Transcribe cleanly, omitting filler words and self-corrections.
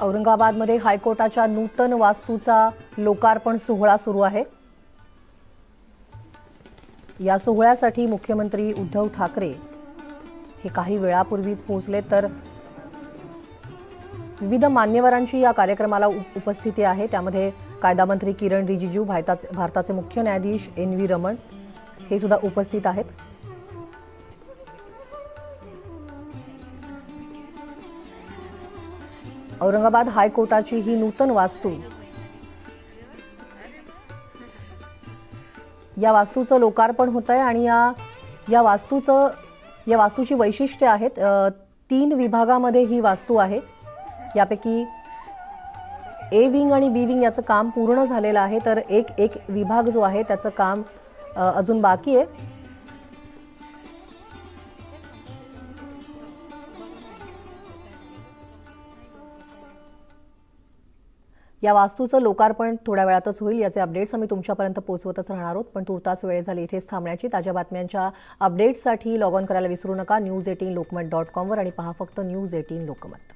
औरंगाबादमध्ये हायकोर्टाच्या नूतन वास्तूचा लोकार्पण सोहळा सुरू आहे। या सोहळ्यासाठी मुख्यमंत्री उद्धव ठाकरे हे काही वेळापूर्वीच पोहोचले, तर विविध मान्यवरांची या कार्यक्रमाला उपस्थिती आहे। त्यामध्ये कायदा मंत्री किरण रिजिजू, भारताचे मुख्य न्यायाधीश एन.व्ही. रमण हे सुद्धा उपस्थित आहेत। औरंगाबाद हायकोर्टाची ही नूतन वास्तू, या वास्तूचं लोकार्पण होत आहे आणि या वास्तूची वैशिष्ट्ये आहेत। 3 विभागामध्ये ही वास्तू आहे। यापैकी ए विंग आणि बी विंग याचं काम पूर्ण झालेलं आहे, तर एक विभाग जो आहे त्याचं काम अजून बाकी आहे। या वास्तूचं लोकार्पण थोड्या वेळातच होईल। याचे अपडेट्स आम्ही तुमच्यापर्यंत पोहोचवतच राहणार आहोत, पण तुर्तास वेळ झाली इथेच थांबण्याची। ताज्या बातम्यांच्या अपडेट्ससाठी लॉग ऑन करायला विसरू नका news18lokmat.com वर आणि पहा फक्त news18 लोकमत।